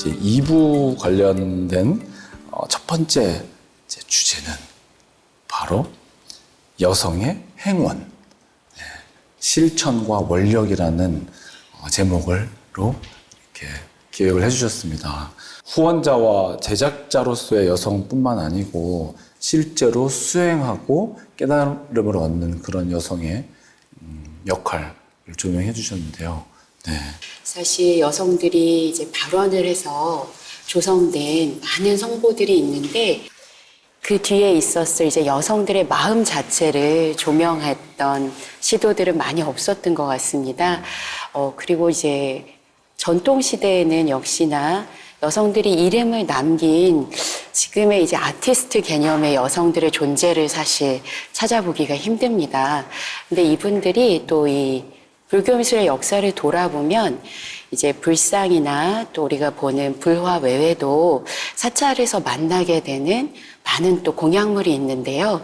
이제 2부 관련된 첫 번째 이제 주제는 바로 여성의 행원, 실천과 원력이라는 제목으로 이렇게 기획을 해주셨습니다. 후원자와 제작자로서의 여성뿐만 아니고 실제로 수행하고 깨달음을 얻는 그런 여성의 역할을 조명해 주셨는데요. 네. 사실 여성들이 이제 발원을 해서 조성된 많은 성보들이 있는데 그 뒤에 있었을 이제 여성들의 마음 자체를 조명했던 시도들은 많이 없었던 것 같습니다. 그리고 이제 전통 시대에는 역시나 여성들이 이름을 남긴 지금의 이제 아티스트 개념의 여성들의 존재를 사실 찾아보기가 힘듭니다. 근데 이분들이 또 이 불교 미술의 역사를 돌아보면 이제 불상이나 또 우리가 보는 불화 외에도 사찰에서 만나게 되는 많은 또 공약물이 있는데요.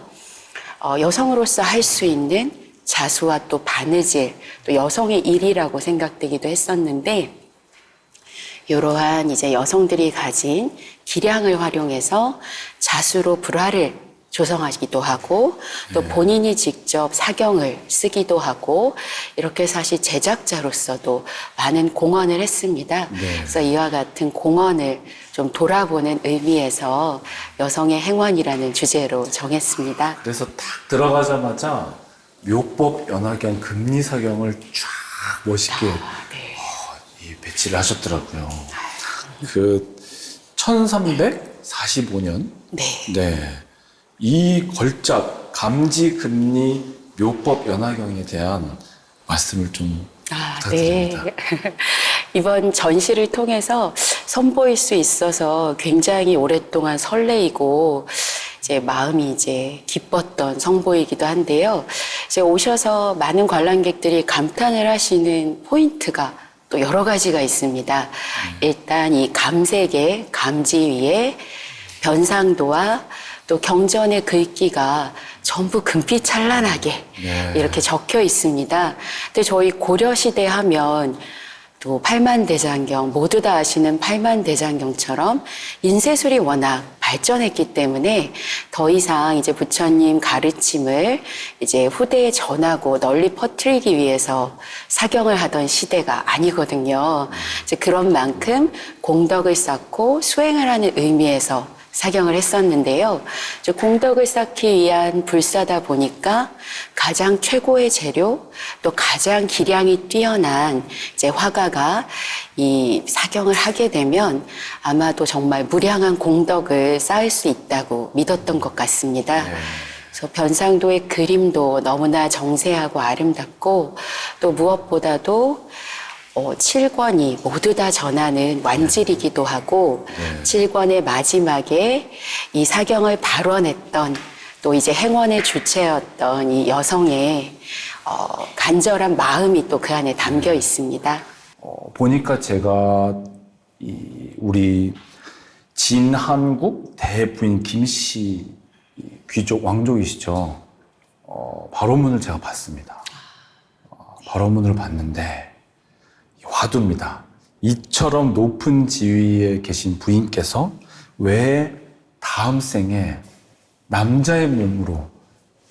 여성으로서 할 수 있는 자수와 또 바느질, 또 여성의 일이라고 생각되기도 했었는데 이러한 이제 여성들이 가진 기량을 활용해서 자수로 불화를 조성하기도 하고 또 본인이 직접 사경을 쓰기도 하고 이렇게 사실 제작자로서도 많은 공헌을 했습니다. 그래서 이와 같은 공헌을 좀 돌아보는 의미에서 여성의 행원이라는 주제로 정했습니다. 그래서 딱 들어가자마자 묘법 연화경 금리사경을 쫙 멋있게 이 배치를 하셨더라고요. 그 1345년 네. 이 걸작 감지금리 묘법 연화경에 대한 말씀을 좀 부탁드립니다. 네. 이번 전시를 통해서 선보일 수 있어서 굉장히 오랫동안 설레이고 이제 마음이 이제 기뻤던 성보이기도 한데요. 이제 오셔서 많은 관람객들이 감탄을 하시는 포인트가 또 여러 가지가 있습니다. 일단 이 감색의 감지 위에 변상도와 또 경전의 글귀가 전부 금빛 찬란하게 이렇게 적혀 있습니다. 근데 저희 고려시대 하면 또 팔만대장경, 모두 다 아시는 팔만대장경처럼 인쇄술이 워낙 발전했기 때문에 더 이상 이제 부처님 가르침을 이제 후대에 전하고 널리 퍼뜨리기 위해서 사경을 하던 시대가 아니거든요. 이제 그런 만큼 공덕을 쌓고 수행을 하는 의미에서 사경을 했었는데요. 공덕을 쌓기 위한 불사다 보니까 가장 최고의 재료, 또 가장 기량이 뛰어난 이제 화가가 이 사경을 하게 되면 아마도 정말 무량한 공덕을 쌓을 수 있다고 믿었던 것 같습니다. 그래서 변상도의 그림도 너무나 정세하고 아름답고 또 무엇보다도 7권이 모두 다 전하는 완질이기도 하고 7권의 마지막에 이 사경을 발원했던 또 이제 행원의 주체였던 이 여성의 간절한 마음이 또 그 안에 담겨 있습니다. 보니까 제가 우리 진한국 대부인 김씨 귀족 왕족이시죠. 발원문을 제가 봤습니다. 발원문을 봤는데 화두입니다. 이처럼 높은 지위에 계신 부인께서 왜 다음 생에 남자의 몸으로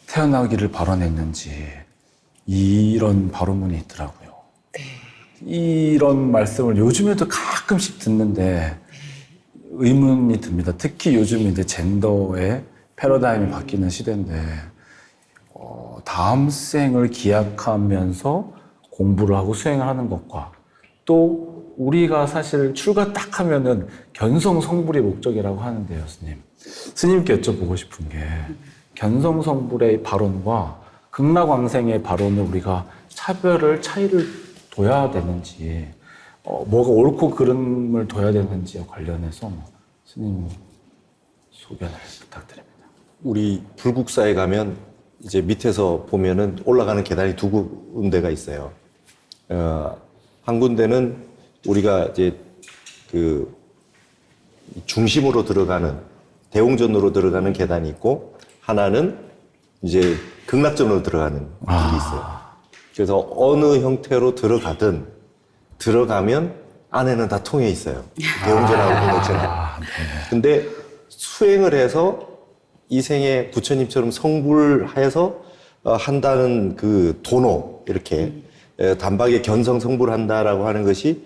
태어나기를 발언했는지 이런 발언문이 있더라고요. 이런 말씀을 요즘에도 가끔씩 듣는데 의문이 듭니다. 특히 요즘 이제 젠더의 패러다임이 바뀌는 시대인데 다음 생을 기약하면서 공부를 하고 수행을 하는 것과 또 우리가 사실 출가 딱 하면은 견성성불의 목적이라고 하는데요, 스님께 여쭤보고 싶은 게 견성성불의 발언과 극락왕생의 발언을 우리가 차이를 둬야 되는지 뭐가 옳고 그름을 둬야 되는지와 관련해서 스님 소견을 부탁드립니다. 우리 불국사에 가면 이제 밑에서 보면은 올라가는 계단이 두 군데가 있어요. 한 군데는 우리가 이제 그 중심으로 들어가는 대웅전으로 들어가는 계단이 있고 하나는 이제 극락전으로 들어가는 길이 있어요. 그래서 어느 형태로 들어가면 안에는 다 통해 있어요. 대웅전하고 본 것처럼. 근데 수행을 해서 이 생에 부처님처럼 성불해서 한다는 그 도노 이렇게 단박에 견성 성불한다라고 하는 것이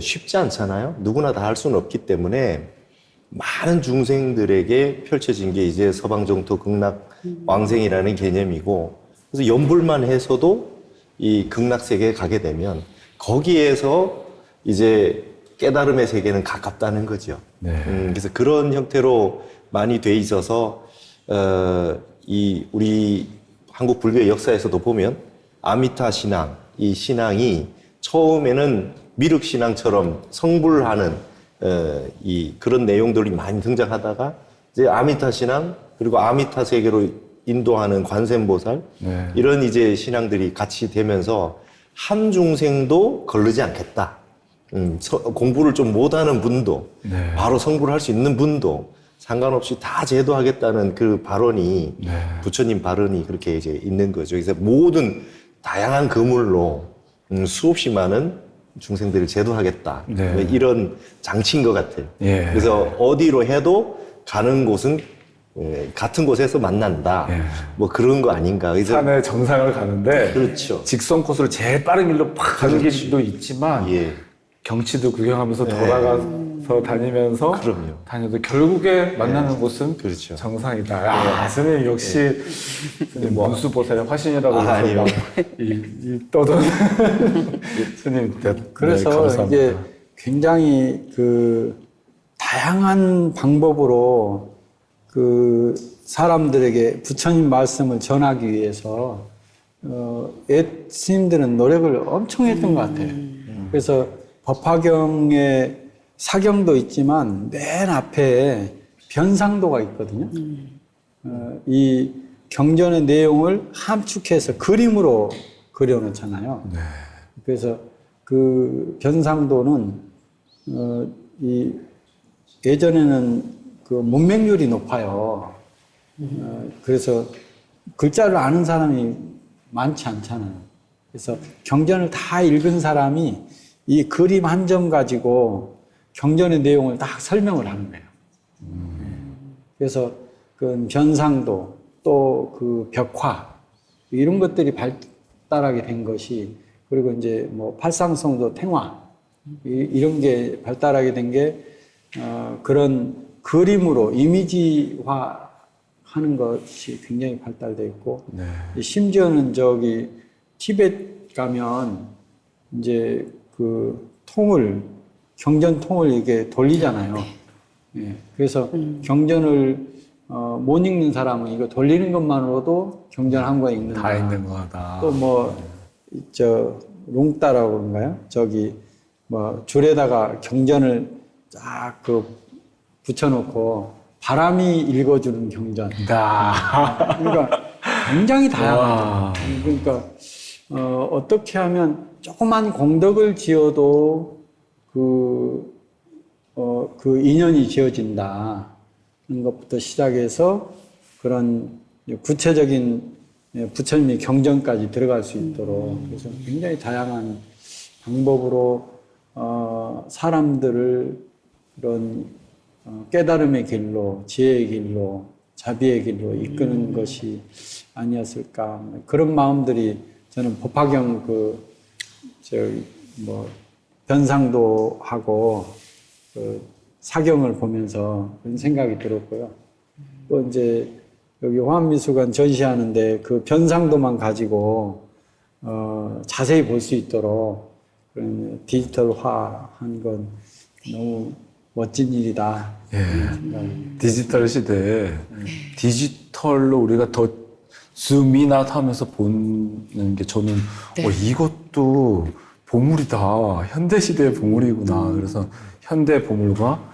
쉽지 않잖아요. 누구나 다 할 수는 없기 때문에 많은 중생들에게 펼쳐진 게 이제 서방정토 극락 왕생이라는 개념이고, 그래서 연불만 해서도 이 극락 세계에 가게 되면 거기에서 이제 깨달음의 세계는 가깝다는 거죠. 네. 그래서 그런 형태로 많이 돼 있어서 이 우리 한국 불교의 역사에서도 보면 아미타 신앙, 이 신앙이 처음에는 미륵 신앙처럼 성불하는 이 그런 내용들이 많이 등장하다가 이제 아미타 신앙, 그리고 아미타 세계로 인도하는 관세음보살, 네. 이런 이제 신앙들이 같이 되면서 한 중생도 거르지 않겠다. 공부를 좀 못하는 분도 네. 바로 성불할 수 있는 분도 상관없이 다 제도하겠다는 그 발언이 네. 부처님 발언이 그렇게 이제 있는 거죠. 그래서 모든 다양한 그물로 수없이 많은 중생들을 제도하겠다. 네. 뭐 이런 장치인 것 같아요. 예. 그래서 어디로 해도 가는 곳은 같은 곳에서 만난다. 예. 뭐 그런 거 아닌가. 그래서 산의 정상을 가는데 그렇죠. 직선 코스로 제일 빠른 길로 팍 가는 길도 있지만 예. 경치도 구경하면서 돌아가서 다니면서 그럼요. 다녀도 결국에 만나는 곳은 그렇죠. 정상이다. 야, 스님 역시 스님 문수보살의 화신이라고 해서 아니요. 이 떠도는 스님 그래서 네, 감사합니다. 이게 굉장히 그 다양한 방법으로 그 사람들에게 부처님 말씀을 전하기 위해서 옛 스님들은 노력을 엄청 했던 것 같아요. 그래서 법화경에 사경도 있지만 맨 앞에 변상도가 있거든요. 이 경전의 내용을 함축해서 그림으로 그려놓잖아요. 네. 그래서 그 변상도는 이 예전에는 그 문맹률이 높아요. 그래서 글자를 아는 사람이 많지 않잖아요. 그래서 경전을 다 읽은 사람이 이 그림 한 점 가지고 경전의 내용을 딱 설명을 하는 거예요. 그래서 그 변상도 또 그 벽화 이런 것들이 발달하게 된 것이, 그리고 이제 뭐 팔상성도 탱화 이런 게 발달하게 된 게 그런 그림으로 이미지화 하는 것이 굉장히 발달되어 있고, 네. 심지어는 저기 티벳 가면 이제 그 통을, 경전 통을 이렇게 돌리잖아요. 예, 그래서 경전을 못 읽는 사람은 이거 돌리는 것만으로도 경전 한 권 읽는다. 다 있는 거다. 또 뭐 저 롱따라고 그런가요? 저기 뭐 줄에다가 경전을 쫙 그 붙여놓고 바람이 읽어주는 경전. 그러니까 굉장히 다양하죠. 그러니까 어떻게 하면 조그만 공덕을 지어도 그 인연이 지어진다. 하는 것부터 시작해서 그런 구체적인 부처님의 경전까지 들어갈 수 있도록, 그래서 굉장히 다양한 방법으로 사람들을 그런 깨달음의 길로, 지혜의 길로, 자비의 길로 이끄는 것이 아니었을까. 그런 마음들이 저는 법화경 변상도 하고 사경을 보면서 그런 생각이 들었고요. 또 이제 여기 화암미술관 전시하는데 그 변상도만 가지고 자세히 볼 수 있도록 그런 디지털화한 건 너무 멋진 일이다. 예. 디지털 시대에 디지털로 우리가 더 줌인아웃 하면서 보는 게 저는 이것도 보물이다. 현대 시대의 보물이구나. 그래서 현대 보물과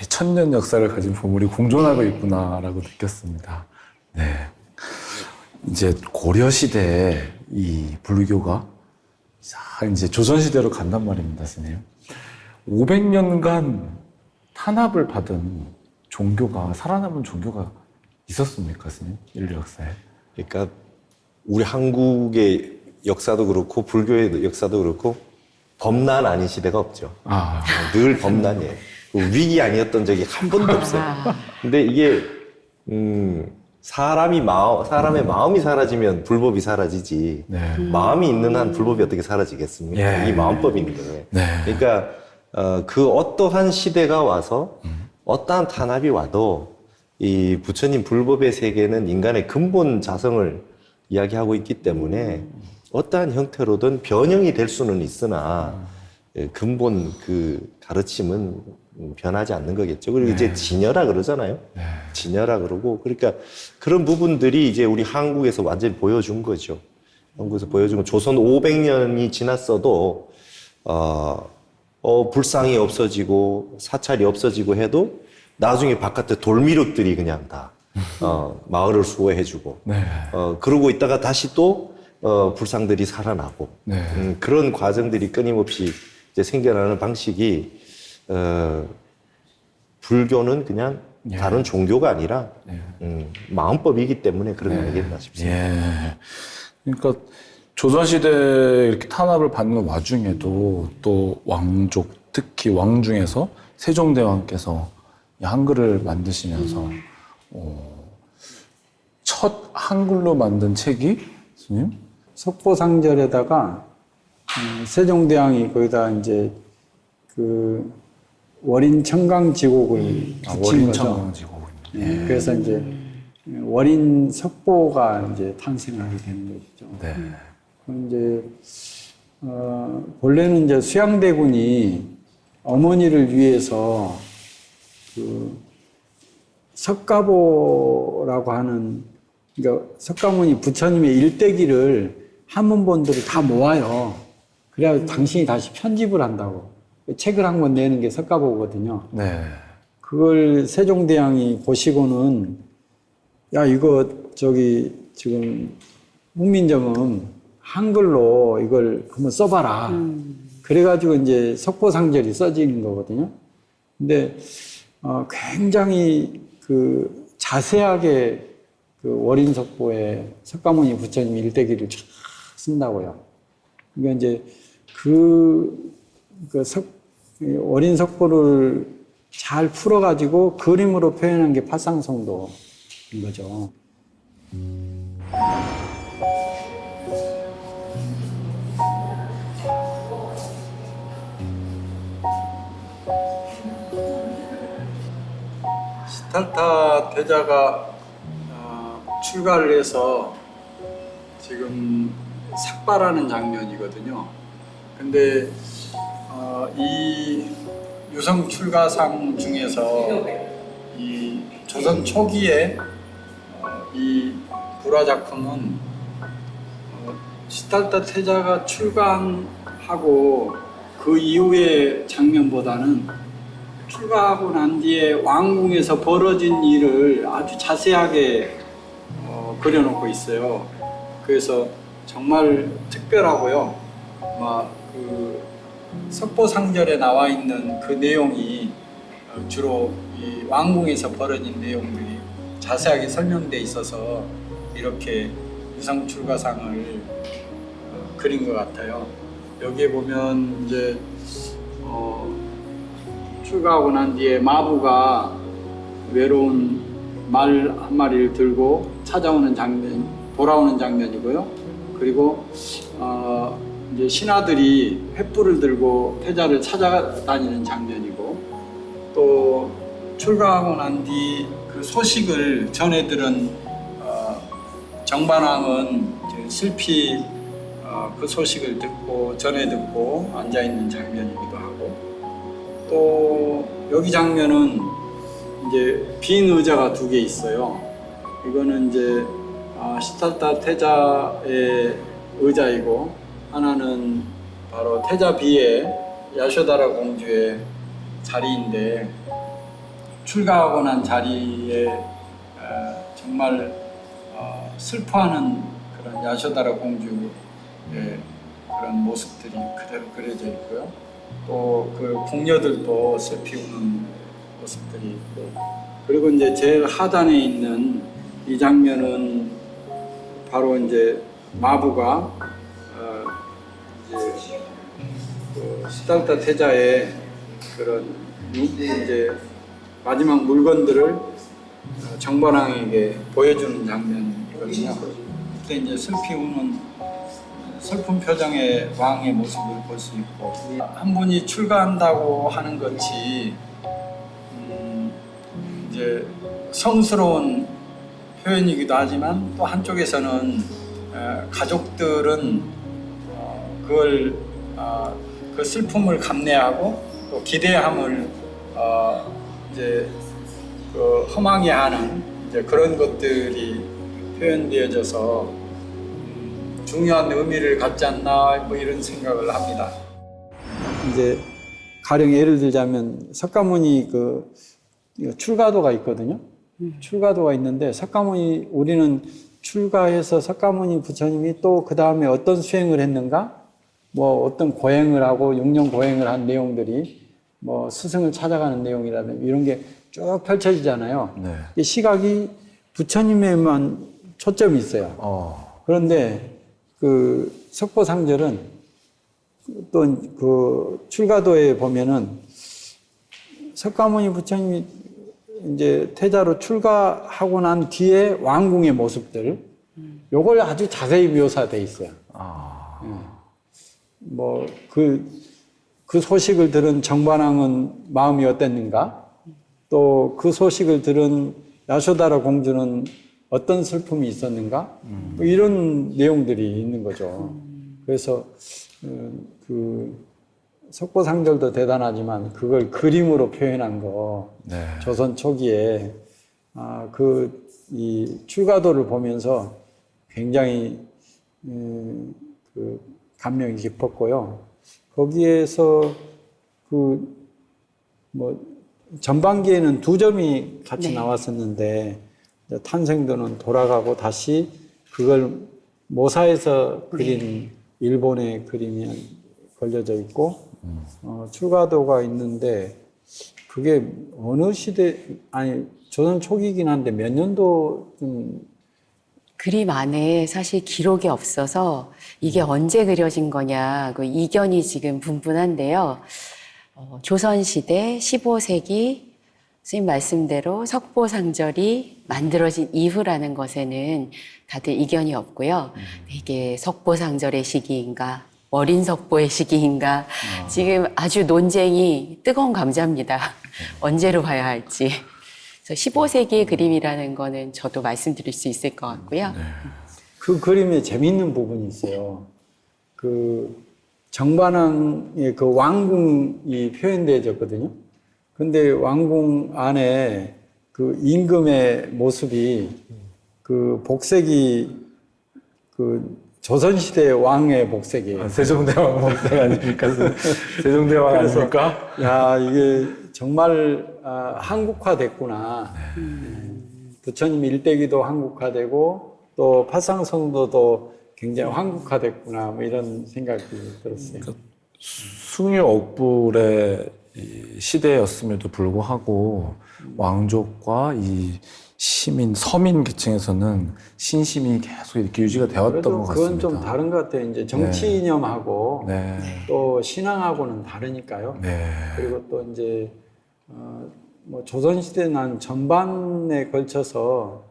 천년 역사를 가진 보물이 공존하고 있구나라고 느꼈습니다. 네. 이제 고려 시대에 이 불교가 이제 조선 시대로 간단 말입니다, 스님. 500년간 탄압을 받은 종교가, 살아남은 종교가 있었습니까, 스님? 인류 역사에? 그러니까 우리 한국의 역사도 그렇고 불교의 역사도 그렇고 범난 아닌 시대가 없죠. 아, 늘 범난이에요. 위기 아니었던 적이 한 번도 없어요. 근데 이게 사람의 마음이 사라지면 불법이 사라지지. 네. 마음이 있는 한 불법이 어떻게 사라지겠습니까? 예. 이 마음법인데. 네. 그러니까 그 어떠한 시대가 와서 어떠한 탄압이 와도 이 부처님 불법의 세계는 인간의 근본 자성을 이야기하고 있기 때문에 어떠한 형태로든 변형이 될 수는 있으나 근본 그 가르침은 변하지 않는 거겠죠. 그리고 이제 진여라 그러잖아요. 진여라 그러고, 그러니까 그런 부분들이 이제 우리 한국에서 완전히 보여준 거죠. 한국에서 보여준 건 조선 500년이 지났어도 불상이 없어지고 사찰이 없어지고 해도 나중에 바깥에 돌미륵들이 그냥 다 마을을 수호해주고, 네. 그러고 있다가 다시 또 불상들이 살아나고, 네. 그런 과정들이 끊임없이 이제 생겨나는 방식이 불교는 그냥 다른 종교가 아니라 마음법이기 때문에 그런 게 아니겠나 싶습니다. 예. 그러니까 조선시대 이렇게 탄압을 받는 와중에도 또 왕족, 특히 왕 중에서 세종대왕께서 이 한글을 만드시면서 첫 한글로 만든 책이 스님? 석보상절에다가 세종대왕이 거기다 이제 그 월인 청강지곡을 붙인 월인 거죠. 청강지곡. 네, 그래서 이제 월인 석보가 이제 탄생하게 되는 것이죠. 네. 이제 본래는 이제 수양대군이 어머니를 위해서 그 석가보라고 하는, 그러니까 석가모니 부처님의 일대기를 한문본들을 다 모아요. 그래야 당신이 다시 편집을 한다고. 책을 한 권 내는 게 석가보거든요. 네. 그걸 세종대왕이 보시고는, 야, 이거 저기 지금 문민정음 한글로 이걸 한번 써봐라. 그래가지고 이제 석보상절이 써지는 거거든요. 근데 굉장히 그 자세하게 그 월인석보에 석가모니 부처님 일대기를 쫙 쓴다고요. 그러니까 이제 월인석보를 잘 풀어가지고 그림으로 표현한 게 팔상성도인 거죠. 시달타 대자가 출가를 해서 지금 삭발하는 장면이거든요. 근데 이 유성 출가상 중에서 이 조선 초기에 이 불화 작품은 시달타 태자가 출가하고 그 이후의 장면보다는 출가하고 난 뒤에 왕궁에서 벌어진 일을 아주 자세하게 그려놓고 있어요. 그래서 정말 특별하고요. 그 석보상절에 나와 있는 그 내용이 주로 이 왕궁에서 벌어진 내용들이 자세하게 설명돼 있어서 이렇게 유상출가상을 그린 것 같아요. 여기에 보면 이제 출가하고 난 뒤에 마부가 외로운 말 한 마리를 들고 찾아오는 장면, 돌아오는 장면이고요. 그리고 이제 신하들이 횃불을 들고 태자를 찾아다니는 장면이고, 또 출가하고 난 뒤 그 소식을 전해들은 정반왕은 슬피 그 소식을 전해 듣고 앉아 있는 장면이기도 하고, 또 여기 장면은 이제 빈 의자가 2개 있어요. 이거는 이제 시달타 태자의 의자이고, 하나는 바로 태자 비의 야쇼다라 공주의 자리인데, 출가하고 난 자리에 정말 슬퍼하는 그런 야쇼다라 공주의 그런 모습들이 그대로 그려져 있고요. 또 그 궁녀들도 슬피 우는 모습들이 있고, 그리고 이제 제일 하단에 있는 이 장면은 바로 이제 마부가 이제 그 시달타 태자의 그런 이제 마지막 물건들을 정반왕에게 보여주는 장면이거든요. 그때 이제 슬피 우는 슬픈 표정의 왕의 모습을 볼 수 있고, 한 분이 출가한다고 하는 것이 이제 성스러운 표현이기도 하지만 또 한쪽에서는 가족들은 그걸 그 슬픔을 감내하고 또 기대함을 이제 그 허망해 하는 이제 그런 것들이 표현되어져서 중요한 의미를 갖지 않나 뭐 이런 생각을 합니다. 이제 가령 예를 들자면 석가모니 그 출가도가 있거든요. 출가도가 있는데 석가모니 우리는 출가해서 석가모니 부처님이 또 그 다음에 어떤 수행을 했는가, 뭐 어떤 고행을 하고 6년 고행을 한 내용들이 뭐 스승을 찾아가는 내용이라든지 이런 게 쭉 펼쳐지잖아요. 네. 이 시각이 부처님에만 초점이 있어요. 그런데 그 석보상절은 또 그 출가도에 보면은 석가모니 부처님이 이제 태자로 출가하고 난 뒤에 왕궁의 모습들, 요걸 아주 자세히 묘사돼 있어요. 뭐 그 소식을 들은 정반왕은 마음이 어땠는가? 또 그 소식을 들은 야쇼다라 공주는 어떤 슬픔이 있었는가? 뭐 이런 내용들이 있는 거죠. 그래서 그 석보상절도 대단하지만 그걸 그림으로 표현한 거, 네. 조선 초기에 이 출가도를 보면서 굉장히 그 감명이 깊었고요. 거기에서 그 뭐 전반기에는 2점이 같이 네. 나왔었는데 탄생도는 돌아가고 다시 그걸 모사해서 그린 일본의 그림이 걸려져 있고 출가도가 있는데 그게 어느 시대, 아니 조선 초기이긴 한데 몇 년도 좀 그림 안에 사실 기록이 없어서 이게 언제 그려진 거냐, 그 이견이 지금 분분한데요. 조선시대 15세기 스님 말씀대로 석보상절이 만들어진 이후라는 것에는 다들 이견이 없고요. 이게 석보상절의 시기인가, 어린석보의 시기인가, 지금 아주 논쟁이 뜨거운 감자입니다. 언제로 봐야 할지. 그래서 15세기의 그림이라는 거는 저도 말씀드릴 수 있을 것 같고요. 그 그림에 재미있는 부분이 있어요. 그 정반왕의 그 왕궁이 표현되어졌거든요. 근데 왕궁 안에 그 임금의 모습이 그 복색이 그 조선시대 왕의 복색이에요. 세종대왕 목색 아닙니까? 세종대왕 아닙니까? 야, 이게 정말 한국화됐구나. 부처님 일대기도 한국화되고 또 파상성도도 굉장히 한국화됐구나. 뭐 이런 생각이 들었어요. 숭유억불의 시대였음에도 불구하고 왕족과 이 시민, 서민 계층에서는 신심이 계속 이렇게 유지가 되었던 것 같습니다. 그건 좀 다른 것 같아요. 이제 정치 이념하고 네. 또 신앙하고는 다르니까요. 네. 그리고 또 이제 뭐 조선시대 난 전반에 걸쳐서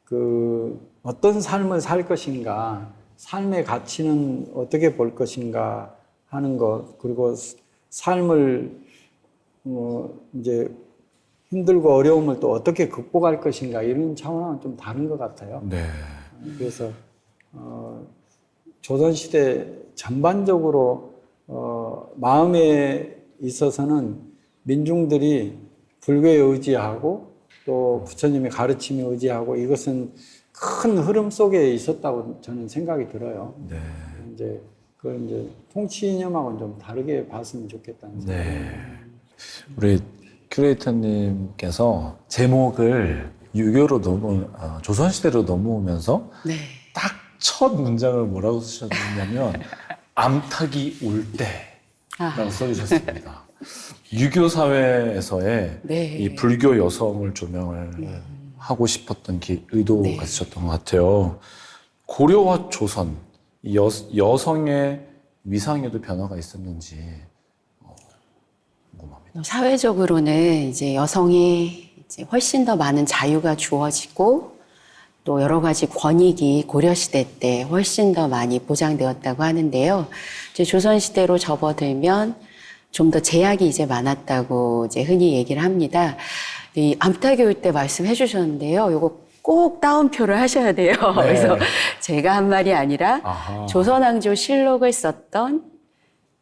그 어떤 삶을 살 것인가, 삶의 가치는 어떻게 볼 것인가 하는 것, 그리고 삶을 이제 힘들고 어려움을 또 어떻게 극복할 것인가 이런 차원하고는 좀 다른 것 같아요. 네. 그래서 조선시대 전반적으로 마음에 있어서는 민중들이 불교에 의지하고 또 부처님의 가르침에 의지하고 이것은 큰 흐름 속에 있었다고 저는 생각이 들어요. 네. 이제 그걸 이제 통치 이념하고는 좀 다르게 봤으면 좋겠다는 생각이 네. 우리 큐레이터님께서 제목을 유교로 조선시대로 넘어오면서 네. 딱 첫 문장을 뭐라고 쓰셨냐면 암탉이 울 때라고 써주셨습니다. 유교 사회에서의 네. 이 불교 여성을 조명을 하고 싶었던 의도가 네. 있으셨던 것 같아요. 고려와 조선, 여성의 위상에도 변화가 있었는지 궁금합니다. 사회적으로는 이제 여성이 이제 훨씬 더 많은 자유가 주어지고 또 여러 가지 권익이 고려시대 때 훨씬 더 많이 보장되었다고 하는데요. 이제 조선시대로 접어들면 좀 더 제약이 이제 많았다고 이제 흔히 얘기를 합니다. 이 암탉교육 때 말씀해 주셨는데요. 요거 꼭 따옴표를 하셔야 돼요. 그래서 제가 한 말이 아니라 아하. 조선왕조 실록을 썼던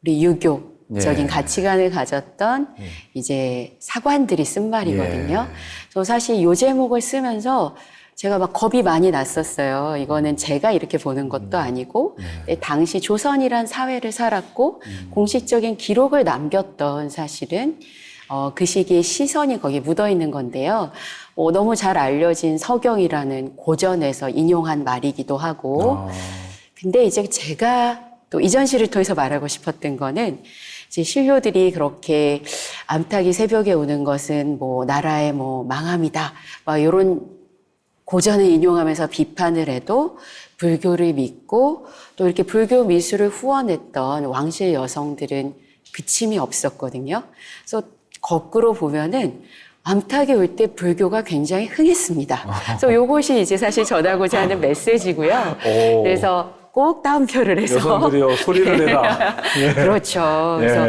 우리 유교적인 예. 가치관을 가졌던 이제 사관들이 쓴 말이거든요. 예. 저 사실 요 제목을 쓰면서 제가 막 겁이 많이 났었어요. 이거는 제가 이렇게 보는 것도 아니고 근데 당시 조선이란 사회를 살았고 공식적인 기록을 남겼던 사실은 그 시기의 시선이 거기에 묻어 있는 건데요. 너무 잘 알려진 서경이라는 고전에서 인용한 말이기도 하고 근데 이제 제가 또 이전시를 통해서 말하고 싶었던 거는 이제 신료들이 그렇게 암탉이 새벽에 우는 것은 뭐 나라의 뭐 망함이다 막 이런 고전을 인용하면서 비판을 해도 불교를 믿고 또 이렇게 불교 미술을 후원했던 왕실 여성들은 그침이 없었거든요. 그래서 거꾸로 보면은 암탉이 올 때 불교가 굉장히 흥했습니다. 그래서 요것이 이제 사실 전하고자 하는 메시지고요. 오. 그래서 꼭 따옴표를 해서 여성들이여 소리를 내라. 그렇죠. 그래서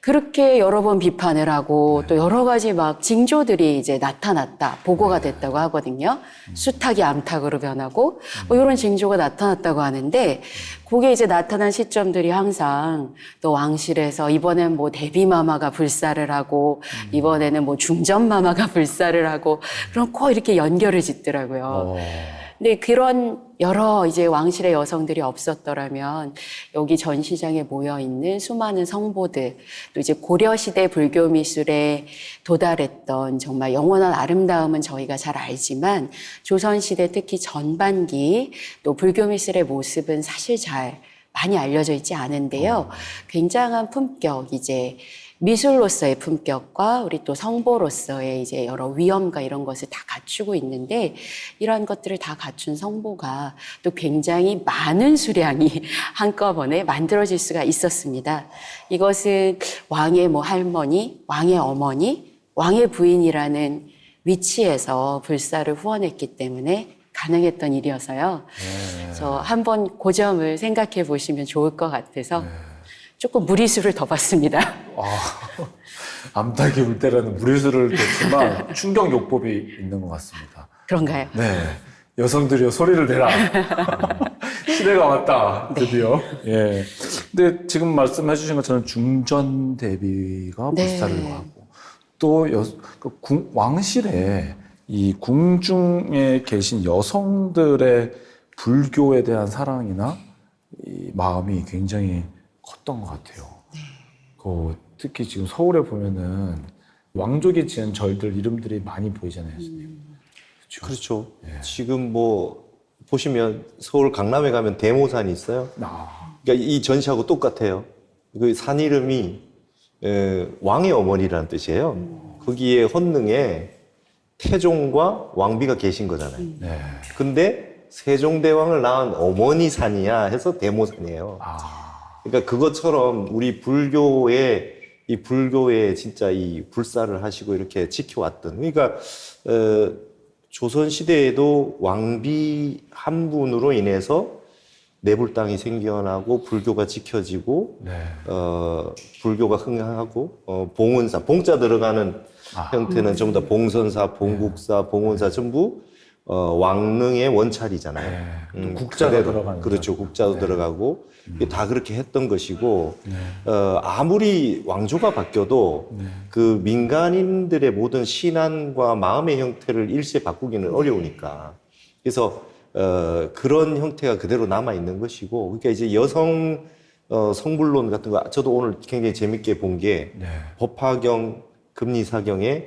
그렇게 여러 번 비판을 하고 또 여러 가지 막 징조들이 이제 나타났다, 보고가 됐다고 하거든요. 수탉이 암탉으로 변하고 뭐 이런 징조가 나타났다고 하는데 그게 이제 나타난 시점들이 항상 또 왕실에서 이번엔 뭐 대비마마가 불사를 하고 이번에는 뭐 중전마마가 불사를 하고 그럼 꼭 이렇게 연결을 짓더라고요. 근데 그런 여러 이제 왕실의 여성들이 없었더라면 여기 전시장에 모여 있는 수많은 성보들 또 이제 고려시대 불교 미술에 도달했던 정말 영원한 아름다움은 저희가 잘 알지만 조선시대 특히 전반기 또 불교 미술의 모습은 사실 잘 많이 알려져 있지 않은데요. 굉장한 품격 이제 미술로서의 품격과 우리 또 성보로서의 이제 여러 위엄과 이런 것을 다 갖추고 있는데 이런 것들을 다 갖춘 성보가 또 굉장히 많은 수량이 한꺼번에 만들어질 수가 있었습니다. 이것은 왕의 뭐 할머니, 왕의 어머니, 왕의 부인이라는 위치에서 불사를 후원했기 때문에 가능했던 일이어서요. 그래서 한번 그 점을 생각해 보시면 좋을 것 같아서 조금 무리수를 더 봤습니다. 암탉이 울 때라는 무리수를 뒀지만 충격 요법이 있는 것 같습니다. 그런가요? 네. 여성들이여 소리를 내라. 시대가 왔다. 드디어. 예. 근데 지금 말씀해 주신 것처럼 중전 대비가 네. 불사를 하고 또 왕실에 이 궁중에 계신 여성들의 불교에 대한 사랑이나 이 마음이 굉장히 컸던 것 같아요. 특히 지금 서울에 보면은 왕족이 지은 절들 이름들이 많이 보이잖아요. 그렇죠. 지금 뭐 보시면 서울 강남에 가면 대모산이 있어요. 그러니까 이 전시하고 똑같아요. 그 산 이름이 왕의 어머니라는 뜻이에요. 거기에 헌능에 태종과 왕비가 계신 거잖아요. 네. 근데 세종대왕을 낳은 어머니 산이야 해서 대모산이에요. 그러니까 그것처럼 우리 불교에 진짜 이 불사를 하시고 이렇게 지켜왔던 그러니까 조선 시대에도 왕비 한 분으로 인해서 내불당이 생겨나고 불교가 지켜지고 불교가 흥하고 봉은사 봉자 들어가는 형태는 전부 다 봉선사, 봉국사, 봉은사 전부 왕릉의 원찰이잖아요. 국자가 들어가는 그렇죠. 국자도 들어가고 이게 다 그렇게 했던 것이고 아무리 왕조가 바뀌어도 그 민간인들의 모든 신안과 마음의 형태를 일시에 바꾸기는 어려우니까 그래서 그런 형태가 그대로 남아 있는 것이고 그러니까 이제 여성 성불론 같은 거 저도 오늘 굉장히 재밌게 본 게 법화경 금리사경에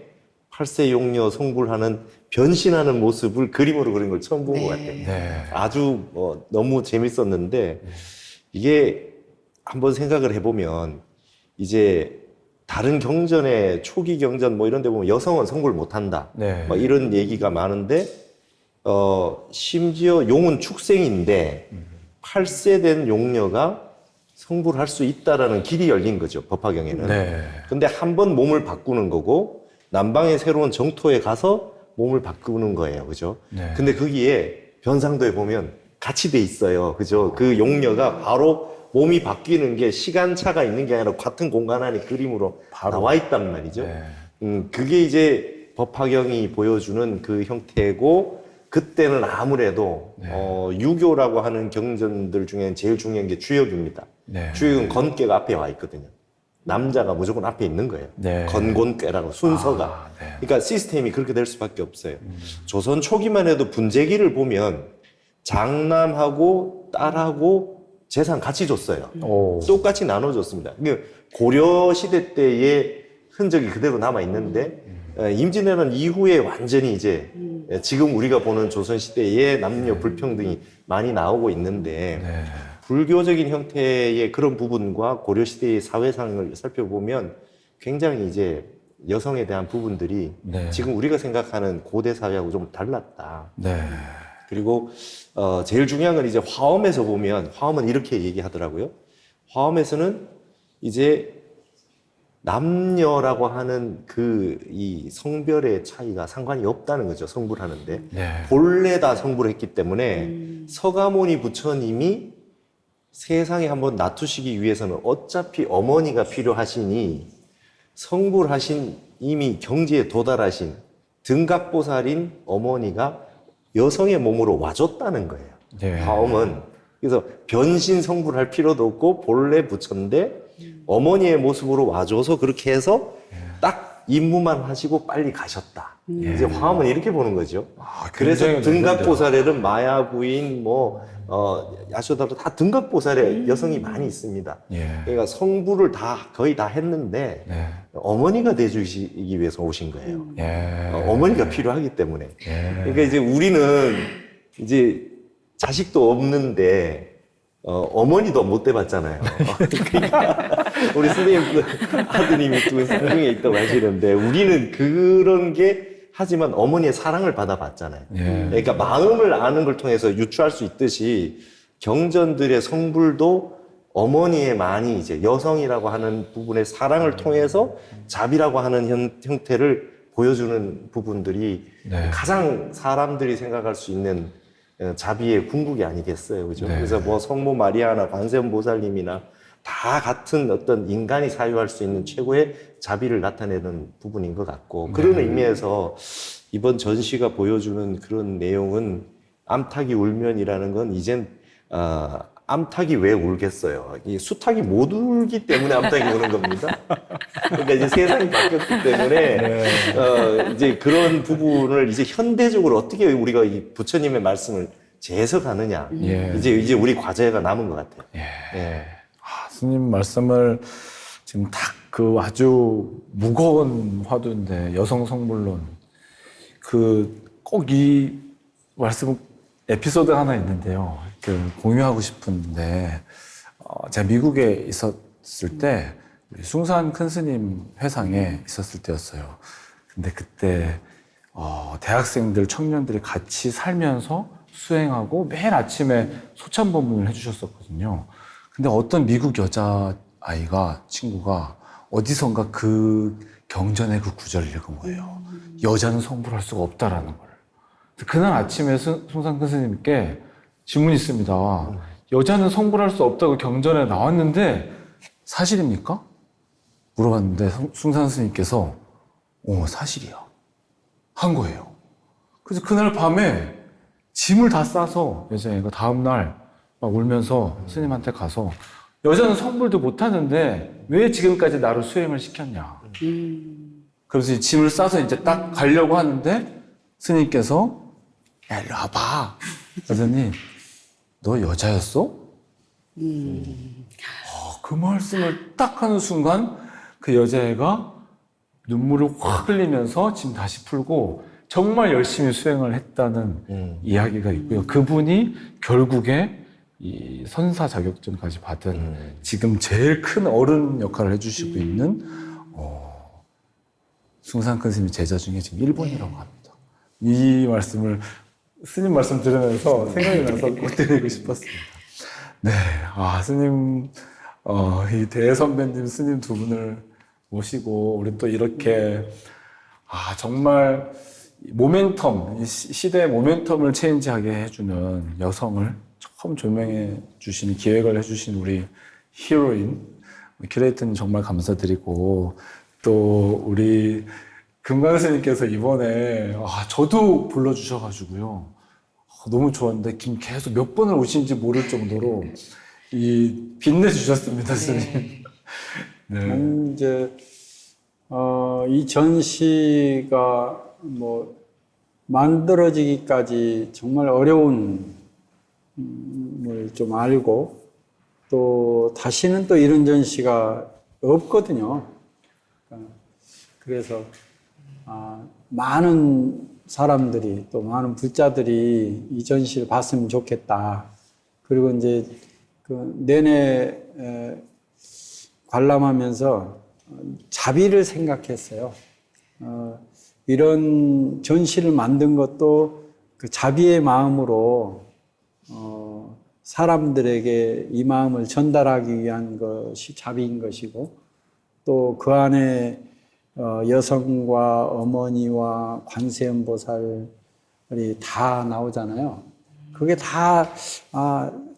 8세 용녀 성불하는 변신하는 모습을 그림으로 그린 걸 처음 본 것 같아요. 아주 너무 재밌었는데 이게 한번 생각을 해보면 이제 다른 경전에 초기 경전 뭐 이런 데 보면 여성은 성불 못한다. 막 이런 얘기가 많은데 심지어 용은 축생인데 8세 된 용녀가 성불을 할 수 있다라는 길이 열린 거죠, 법화경에는. 네. 근데 한 번 몸을 바꾸는 거고 남방의 새로운 정토에 가서 몸을 바꾸는 거예요. 그죠? 네. 근데 거기에 변상도에 보면 같이 돼 있어요. 그죠? 그 용녀가 바로 몸이 바뀌는 게 시간차가 있는 게 아니라 같은 공간 안에 그림으로 나와 있단 말이죠. 네. 그게 이제 법화경이 보여주는 그 형태고, 그때는 아무래도 네. 유교라고 하는 경전들 중에 제일 중요한 게 주역입니다. 네. 주역은 건괴가 앞에 와 있거든요. 남자가 무조건 앞에 있는 거예요. 네. 건곤괴라고 순서가. 아, 네. 그러니까 시스템이 그렇게 될 수밖에 없어요. 조선 초기만 해도 분재기를 보면 장남하고 딸하고 재산 같이 줬어요. 오. 똑같이 나눠줬습니다. 그러니까 고려 시대 때의 흔적이 그대로 남아 있는데 임진왜란 이후에 완전히 이제 지금 우리가 보는 조선 시대의 남녀 불평등이 많이 나오고 있는데 네. 불교적인 형태의 그런 부분과 고려 시대의 사회상을 살펴보면 굉장히 이제 여성에 대한 부분들이 네. 지금 우리가 생각하는 고대 사회하고 좀 달랐다. 네. 그리고 제일 중요한 건 이제 화엄에서 보면, 화엄은 이렇게 얘기하더라고요. 화엄에서는 이제 남녀라고 하는 이 성별의 차이가 상관이 없다는 거죠, 성불하는데. 네. 본래 다 성불했기 때문에 서가모니 부처님이 세상에 한번 놔두시기 위해서는 어차피 어머니가 필요하시니 성불하신 이미 경지에 도달하신 등각보살인 어머니가 여성의 몸으로 와줬다는 거예요. 네. 화엄은. 그래서 변신 성불할 필요도 없고 본래 부처인데 어머니의 모습으로 와줘서 그렇게 해서 딱 임무만 하시고 빨리 가셨다. 이제 화엄은 이렇게 보는 거죠. 아, 그래서 굉장히 등각보살에는 마야 부인, 야쇼다도 다 등각보살의 여성이 많이 있습니다. 예. 그러니까 성불을 거의 다 했는데 네. 어머니가 돼주시기 위해서 오신 거예요. 예. 어머니가 필요하기 때문에. 예. 그러니까 이제 우리는 이제 자식도 없는데 어머니도 못 돼봤잖아요. 그러니까 우리 선생님 아드님이 또 상중에 있다고 하시는데 우리는 그런 게 하지만 어머니의 사랑을 받아봤잖아요. 예. 그러니까 마음을 아는 걸 통해서 유추할 수 있듯이 경전들의 성불도 어머니의 많이 이제 여성이라고 하는 부분의 사랑을 통해서 자비라고 하는 형태를 보여주는 부분들이 네. 가장 사람들이 생각할 수 있는 자비의 궁극이 아니겠어요, 그죠? 네. 그래서 뭐 성모 마리아나 관세음보살님이나 다 같은 어떤 인간이 사유할 수 있는 최고의 자비를 나타내는 부분인 것 같고, 그런 의미에서 이번 전시가 보여주는 그런 내용은 암탉이 울면이라는 건 이젠 암탉이 왜 울겠어요? 이 수탉이 못 울기 때문에 암탉이 우는 겁니다. 그러니까 이제 세상이 바뀌었기 때문에 이제 그런 부분을 이제 현대적으로 어떻게 우리가 이 부처님의 말씀을 재해석하느냐, 예. 이제 우리 과제가 남은 것 같아요. 예. 예. 아, 스님 말씀을 지금 딱 그 아주 무거운 화두인데 여성 성불론 꼭 이 말씀 에피소드 하나 있는데요. 공유하고 싶은데 제가 미국에 있었을 때 우리 숭산 큰 스님 회상에 있었을 때였어요. 근데 그때 대학생들 청년들이 같이 살면서 수행하고 매일 아침에 소참 법문을 해주셨었거든요. 근데 어떤 미국 여자아이가 친구가 어디선가 그 경전의 그 구절을 읽은 거예요. 여자는 성불할 수가 없다라는 걸. 그날 아침에 숭산 큰 스님께 질문이 있습니다. 여자는 성불할 수 없다고 경전에 나왔는데 사실입니까? 물어봤는데 숭산 스님께서 사실이야 한 거예요. 그래서 그날 밤에 짐을 다 싸서 여자애가 다음날 막 울면서 스님한테 가서 여자는 성불도 못하는데 왜 지금까지 나를 수행을 시켰냐. 그래서 이 짐을 싸서 이제 딱 가려고 하는데 스님께서 야, 일로 와봐. 그러더니 너 여자였어? 그 말씀을 딱 하는 순간 그 여자애가 눈물을 확 흘리면서 짐 다시 풀고 정말 열심히 수행을 했다는 이야기가 있고요. 그분이 결국에 이 선사 자격증까지 받은 지금 제일 큰 어른 역할을 해주시고 있는 숭산 큰 스님 제자 중에 지금 일본이라고 합니다. 이 말씀을 스님 말씀 들으면서 생각이 나서 꼭 드리고 싶었습니다. 네, 스님 이 대선배님, 스님 두 분을 모시고 우리 또 이렇게 정말 모멘텀, 이 시대의 모멘텀을 체인지하게 해주는 여성을 처음 조명해 주신, 기획을 해주신 우리 히로인 큐레이터님 정말 감사드리고, 또 우리 금강 스님께서 이번에 저도 불러주셔가지고요, 너무 좋았는데 지금 계속 몇 번을 오신지 모를 정도로 빛내주셨습니다, 스님. 네. 이제 이 전시가 뭐 만들어지기까지 정말 어려운 걸 좀 알고, 또 다시는 또 이런 전시가 없거든요. 그래서 많은 사람들이, 또 많은 불자들이 이 전시를 봤으면 좋겠다. 그리고 이제 내내 관람하면서 자비를 생각했어요. 이런 전시를 만든 것도 그 자비의 마음으로 사람들에게 이 마음을 전달하기 위한 것이 자비인 것이고, 또 그 안에 여성과 어머니와 관세음보살이 다 나오잖아요. 그게 다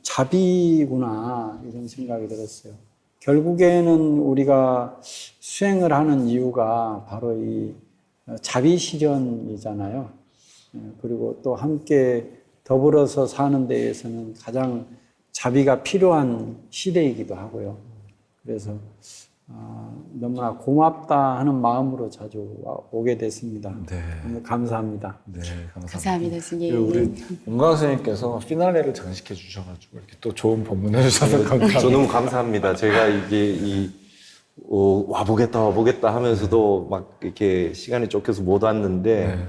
자비구나, 이런 생각이 들었어요. 결국에는 우리가 수행을 하는 이유가 바로 이 자비 실현이잖아요. 그리고 또 함께 더불어서 사는 데에서는 가장 자비가 필요한 시대이기도 하고요. 그래서 너무나 고맙다 하는 마음으로 자주 오게 됐습니다. 네. 너무 감사합니다. 네, 감사합니다, 스님. 그리고 우리 문광 스님께서 피날레를 장식해 주셔가지고 이렇게 또 좋은 법문해 주셔서 감사합니다. 저 너무 감사합니다. 제가 이게 와보겠다 하면서도 막 이렇게 시간이 쫓겨서 못 왔는데, 네.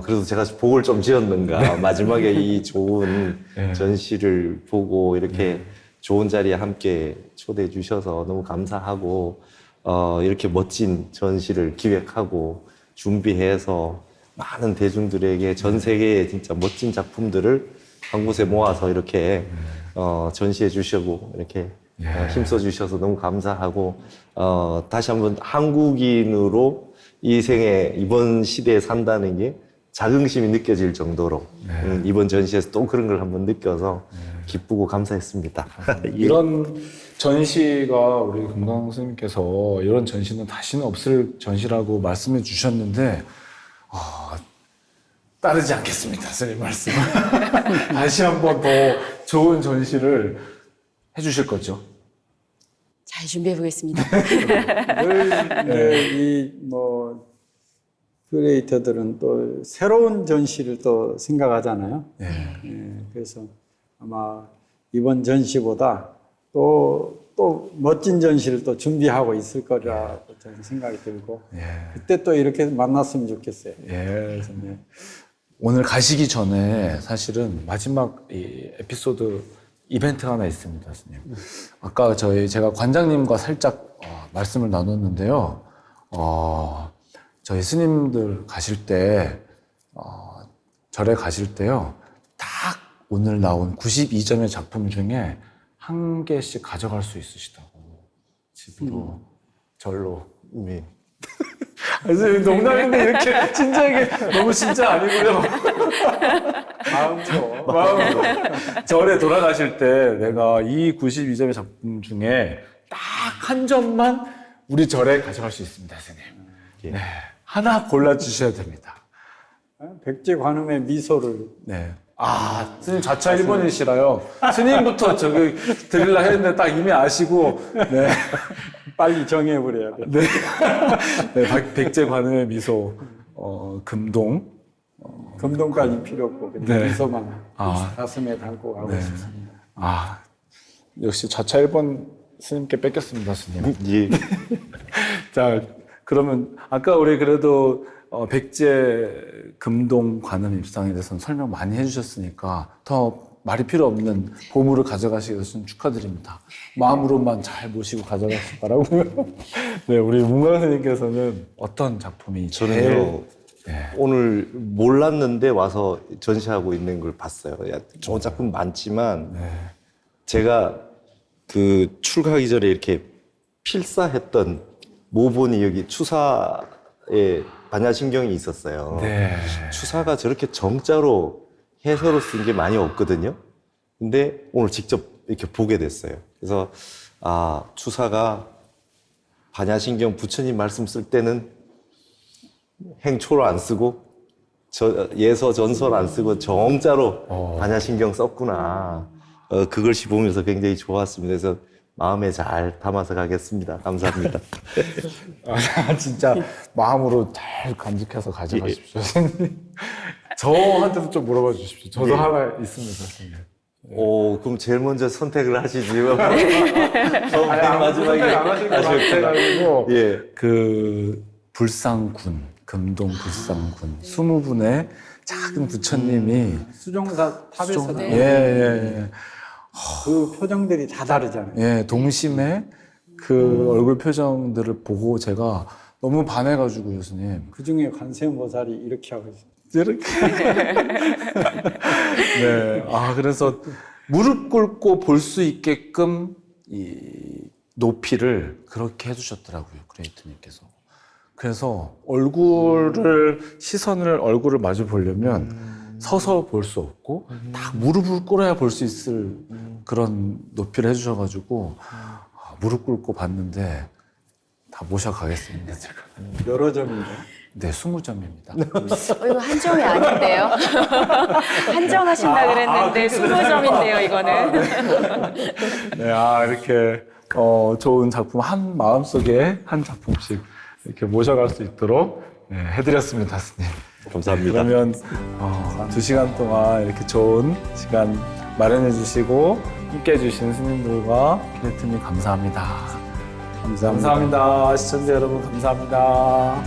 그래도 제가 복을 좀 지었는가. 마지막에 이 좋은 네. 전시를 보고 이렇게 좋은 자리에 함께 초대해 주셔서 너무 감사하고, 이렇게 멋진 전시를 기획하고 준비해서 많은 대중들에게 전 세계의 진짜 멋진 작품들을 한 곳에 모아서 이렇게 전시해 주시고 이렇게 힘써 주셔서 너무 감사하고, 다시 한번 한국인으로 이 생에 이번 시대에 산다는 게 자긍심이 느껴질 정도로 이번 전시에서 또 그런 걸 한번 느껴서 기쁘고 감사했습니다. 이런 전시가 우리 금강 스님께서 이런 전시는 다시는 없을 전시라고 말씀해 주셨는데 따르지 않겠습니다, 스님 말씀. 다시 한번 더 좋은 전시를 해주실 거죠? 잘 준비해 보겠습니다. 늘 큐레이터들은 또 새로운 전시를 또 생각하잖아요. 네. 그래서 아마 이번 전시보다 또 멋진 전시를 또 준비하고 있을 거라고 저는 생각이 들고, 그때 또 이렇게 만났으면 좋겠어요. 그래서 오늘 가시기 전에 사실은 마지막 이 에피소드 이벤트가 하나 있습니다, 스님. 아까 제가 관장님과 살짝 말씀을 나눴는데요. 저희 스님들 가실 때, 절에 가실 때요, 딱 오늘 나온 92점의 작품 중에 한 개씩 가져갈 수 있으시다고. 집으로, 절로. 네. 선생님 농담인데 이렇게 진지하게 너무 진짜 아니고요. 마음으로. 절에 돌아가실 때 내가 이 92점의 작품 중에 딱 한 점만 우리 절에 가져갈 수 있습니다, 선생님. 네. 하나 골라주셔야 됩니다. 백제 관음의 미소를. 네. 스님 자차 1번이시라요. 스님부터 저기 드릴라 했는데 딱 이미 아시고, 네. 빨리 정해버려야 돼. 네. 네. 백제 관음의 미소, 금동. 금동까지 필요 없고, 그냥 네. 미소만 가슴에 담고 가고 싶습니다. 역시 자차 1번 스님께 뺏겼습니다, 스님. 예. 자, 그러면 아까 우리 그래도 백제 금동 관음 입상에 대해서는 설명 많이 해주셨으니까 더 말이 필요 없는 보물을 가져가시게 되신 축하드립니다. 마음으로만 잘 모시고 가져가시기 바라고요. 네, 우리 문광 스님께서는 어떤 작품이 저는요, 오늘 몰랐는데 와서 전시하고 있는 걸 봤어요. 좋은 작품 많지만 제가 그 출가하기 전에 이렇게 필사했던 모본이 여기 추사에 반야신경이 있었어요. 네. 추사가 저렇게 정자로 해서로 쓴 게 많이 없거든요. 근데 오늘 직접 이렇게 보게 됐어요. 그래서 아, 추사가 반야신경 부처님 말씀 쓸 때는 행초로 안 쓰고 예서 전설 안 쓰고 정자로 반야신경 썼구나. 그걸 보면서 굉장히 좋았습니다. 그래서 마음에 잘 담아서 가겠습니다. 감사합니다. 아, 진짜 마음으로 잘 간직해서 가져가십시오, 선생님. 저한테도 좀 물어봐 주십시오. 저도 하나 있습니다, 선생님. 오, 그럼 제일 먼저 선택을 하시지요. 마지막에 안 하실 것 같아가지고 예. 그 불상군, 금동 불상군 20분의 작은 부처님이 수종사 탑에서 예, 나오는 예, 그 표정들이 다 다르잖아요. 예, 동심의 그 얼굴 표정들을 보고 제가 너무 반해가지고 교수님 그 중에 관세음보살이 이렇게 하고 있어요. 이렇게 네, 아 그래서 무릎 꿇고 볼 수 있게끔 이 높이를 그렇게 해주셨더라고요, 그레이트님께서. 그래서 얼굴을 마주 보려면 서서 볼 수 없고 딱 무릎을 꿇어야 볼 수 있을 그런 높이를 해주셔가지고 무릎 꿇고 봤는데 다 모셔가겠습니다, 제가. 여러 점인데. 네, 20점입니다. 이거 한 점이 아닌데요. 한정하신다 그랬는데 20점인데요, 이거는. 네, 이렇게 좋은 작품 한 마음속에 한 작품씩 이렇게 모셔갈 수 있도록 네, 해드렸습니다, 스님. 감사합니다. 그러면 2시간 동안 이렇게 좋은 시간 마련해 주시고 함께 해주신 스님들과 피레트님 감사합니다. 감사합니다. 시청자 여러분 감사합니다.